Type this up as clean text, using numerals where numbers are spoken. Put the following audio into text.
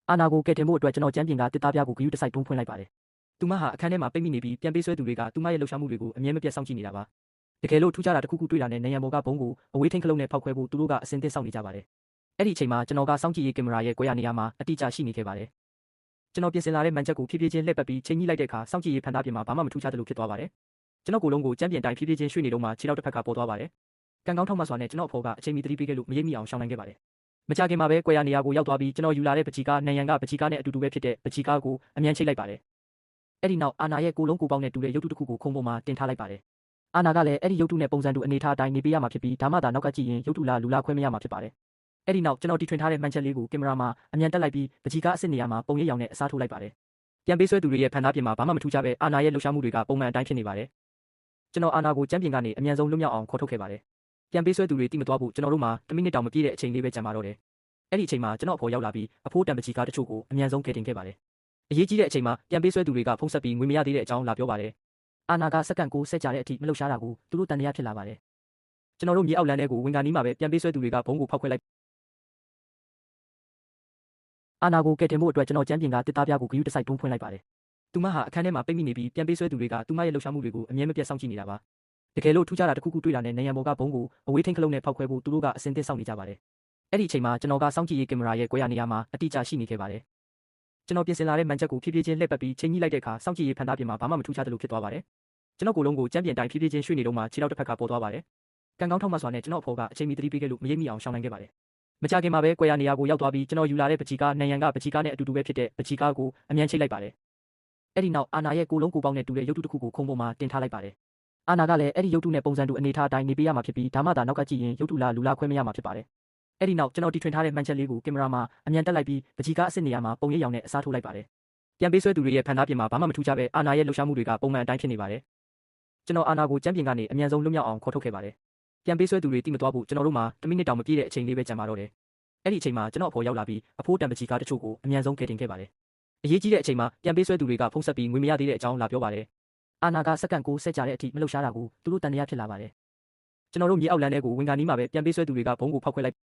အာနာကိုကယ်တင်ဖို့အတွက်ကျွန်တော်ကျမ်းပြင်ကတစ်သားပြားကိုဂရုတစိုက်တွန်းဖွင့်လိုက်ပါတယ်။သူမဟာအခန်းထဲမှာပိတ်မိနေပြီးပြန်ပေးဆွဲသူတွေကသူမရဲ့လှုပ်ရှားမှုတွေကိုအမြဲမပြတ်စောင့်ကြည့်နေတာပါ။တကယ်လို့ထူးခြားတာတစ်ခုခုတွေ့တာနဲ့နေရံပေါ်ကဘုံကိုအဝေးထိန်းခလုံးနဲ့ဖောက်ခွဲဖို့သူတို့ကအစင်သစ်စောင့်နေကြပါတယ်။အဲ့ဒီအချိန်မှာကျွန်တော်ကစောင့်ကြည့်ရေးကင်မရာရဲ့ကွဲရနေရာမှာအတိအကျရှိနေခဲ့ပါတယ်။ကျွန်တော်ပြင်ဆင်လာတဲ့မန်ချက်ကိုဖြည်းဖြည်းချင်းလှည့်ပတ်ပြီးချိန်ညှိလိုက်တဲ့အခါစောင့်ကြည့်ရေးဖန်သားပြင်မှာဘာမှမထူးခြားသလိုဖြစ်သွားပါတယ်။ကျွန်တော်ကိုယ်လုံးကိုကျမ်းပြင်တိုင်းဖြည်းဖြည်းချင်းရွှေ့နေတော့မှခြေထောက်တစ်ဖက်ကပေါ်သွားပါတယ်။ကံကောင်းထောက်မှစွာနဲ့ကျွန်တော်အဖေါ်ကအချိန်မီသတိပေးခဲ့လို့မရိပ်မိအောင်ရှောင်နိုင်ခဲ့ပါတယ်။မကြခင်မှာပဲကွဲရနေရာကိုရောက်သွားပြီးကျွန်တော်ယူလာတဲ့ပချီကားနံရံကပချီကားနဲ့အတူတူပဲဖြစ်တဲ့ပချီကားကိုအမြန်ချိတ်လိုက်ပါတယ်။အဲ့ဒီနောက်အာနာရဲ့ကိုလုံးကိုပေါင်းနဲ့တူတဲ့ရုပ်တုတစ်ခုကိုခုံပေါ်မှာတင်ထားလိုက်ပါတယ်။အာနာကလည်းအဲ့ဒီရုပ်တုနဲ့ပုံစံတူအနေထားအတိုင်းနေပေးရမှာဖြစ်ပြီးဒါမှသာနောက်ကကြည့်ရင်ရုပ်တုလားလူလားခွဲမရမှာဖြစ်ပါတယ်။အဲ့ဒီနောက်ကျွန်တော်တီထွင်ထားတဲ့မှန်ချက်လေးကိုကင်မရာမှာအမြန်တက်လိုက်ပြီးပချီကားအစ်စ်နေရာမှာပုံရိပ်ရောင်နဲ့အစားထိုးလိုက်ပါတယ်။ပြန်ပေးဆွဲသူတွေရဲ့ဖန်သားပြင်မှာဘာမှမထူးခြားပဲအာနာရဲ့လှုပ်ရှားမှုတွေကပုံမှန်အတိုင်းဖြစ်နေပါတယ်။ကျွန်တော်အာနာကိုကျမ်းပြင်ကနေအမြန်ဆုံးလွတ်မြောက်အောင်ခေါ်ထုတ်ခဲ့ပါတယ်။ပြန်ပေးဆွဲသူတွေတိမသွားဘူးကျွန်တော်တို့မှာ1မိနစ်တောင်မပြည့်တဲ့အချိန်လေးပဲကြံပါတော့တယ်။အဲ့ဒီအချိန်မှာကျွန်တော်အဖေါ်ရောက်လာပြီးအဖိုးတံပချီကားတချို့ကိုအမြန်ဆုံးကယ်တင်ခဲ့ပါတယ်။အရေးကြီးတဲ့အချိန်မှာပြန်ပေးဆွဲသူတွေကဖုန်းဆက်ပြီးငွေမရသေးတဲ့အကြောင်းလာပြောပါတယ်။အာနာကစက္ကန့်6ဆက်ကြာတဲ့အထိမလှုပ်ရှားတာကိုသူတို့တန်တရားဖြစ်လာပါတယ်။ကျွန်တော်တို့မြေအောက်လမ်းထဲကိုဝင်ကာနီးမှာပဲပြန်ပေးဆွဲသူတွေကဘုံကိုဖောက်ခွဲလိုက်အာနာကိုကယ်တင်ဖို့အတွက်ကျွန်တော်ကျမ်းပြင်ကတစ်သားပြားကိုဂရုတစိုက်တွန်းဖွင့်လိုက်ပါတယ်။သူမဟာအခန်းထဲမှာပိတ်မိနေပြီးပြန်ပေးဆွဲသူတွေကသူမရဲ့လှုပ်ရှားမှုတွေကိုအမြဲမပြတ်စောင့်ကြည့်နေတာပါ။တကယ်လို့ထူးခြားတာတစ်ခုခုတွေ့တာနဲ့နေရံပေါ်ကဘုံကိုအဝေးထိန်းခလုံးနဲ့ဖောက်ခွဲဖို့သူတို့ကအစင်သစ်စောင့်နေကြပါတယ်။အဲ့ဒီအချိန်မှာကျွန်တော်ကစောင့်ကြည့်ရေးကင်မရာရဲ့ကွဲရနေရာမှာအတိအကျရှိနေခဲ့ပါတယ်။ကျွန်တော်ပြင်ဆင်လာတဲ့မန်ချက်ကိုဖြည်းဖြည်းချင်းလှည့်ပတ်ပြီးချိန်ညှိလိုက်တဲ့အခါစောင့်ကြည့်ရေးဖန်သားပြင်မှာဘာမှမထူးခြားသလိုဖြစ်သွားပါတယ်။ကျွန်တော်ကိုယ်လုံးကိုကျမ်းပြင်တိုင်းဖြည်းဖြည်းချင်းရွှေ့နေတော့မှခြေထောက်တစ်ဖက်ကပေါ်သွားပါတယ်။ကံကောင်းထောက်မှစွာနဲ့ကျွန်တော်အဖေါ်ကအချိန်မီသတိပေးခဲ့လို့မရိပ်မိအောင်ရှောင်နိုင်ခဲ့ပါတယ်။မကြခင်မှာပဲကွဲရနေရာကိုရောက်သွားပြီးကျွန်တော်ယူလာတဲ့ပချီကားနံရံကပချီကားနဲ့အတူတူပဲဖြစ်တဲ့ပချီကားကိုအမြန်ချိတ်လိုက်ပါတယ်။အဲ့ဒီနောက်အာနာရဲ့ကိုလုံးကိုပေါင်းနဲ့တူတဲ့ရုပ်တုတစ်ခုကိုခုံပေါ်မှာတင်ထားလိုက်ပါတယ်။အာနာကလည်းအဲ့ဒီရုပ်တုနဲ့ပုံစံတူအနေထားအတိုင်းနေပေးရမှာဖြစ်ပြီးဒါမှသာနောက်ကကြည့်ရင်ရုပ်တုလားလူလားခွဲမရမှာဖြစ်ပါတယ်။အဲ့ဒီနောက်ကျွန်တော်တီထွင်ထားတဲ့မှန်ချက်လေးကိုကင်မရာမှာအမြန်တက်လိုက်ပြီးပချီကားအစ်စ်နေရာမှာပုံရိပ်ရောင်နဲ့အစားထိုးလိုက်ပါတယ်။ပြန်ပေးဆွဲသူတွေရဲ့ဖန်သားပြင်မှာဘာမှမထူးခြားပဲအာနာရဲ့လှုပ်ရှားမှုတွေကပုံမှန်အတိုင်းဖြစ်နေပါတယ်။ကျွန်တော်အာနာကိုကျမ်းပြင်ကနေအမြန်ဆုံးလွတ်မြောက်အောင်ခေါ်ထုတ်ခဲ့ပါတယ်။ပြန်ပေးဆွဲသူတွေတိမသွားဘူးကျွန်တော်တို့မှာ1မိနစ်တောင်မပြည့်တဲ့အချိန်လေးပဲကြံပါတော့တယ်။အဲ့ဒီအချိန်မှာကျွန်တော်အဖေါ်ရောက်လာပြီးအဖိုးတံပချီကားတချို့ကိုအမြန်ဆုံးကယ်တင်ခဲ့ပါတယ်။အရေးကြီးတဲ့အချိန်မှာပြန်ပေးဆွဲသူတွေကဖုန်းဆက်ပြီးငွေမရသေးတဲ့အကြောင်းလာပြောပါတယ်။အာနာကစက္ကန့်6ဆက်ကြာတဲ့အထိမလှုပ်ရှားတာကိုသူတို့တန်တရားဖြစ်လာပါတယ်။ကျွန်တော်တို့မြေအောက်လမ်းထဲကိုဝင်ကာနီးမှာပဲပြန်ပေးဆွဲသူတွေကဘုံကိုဖောက်ခွဲလိုက်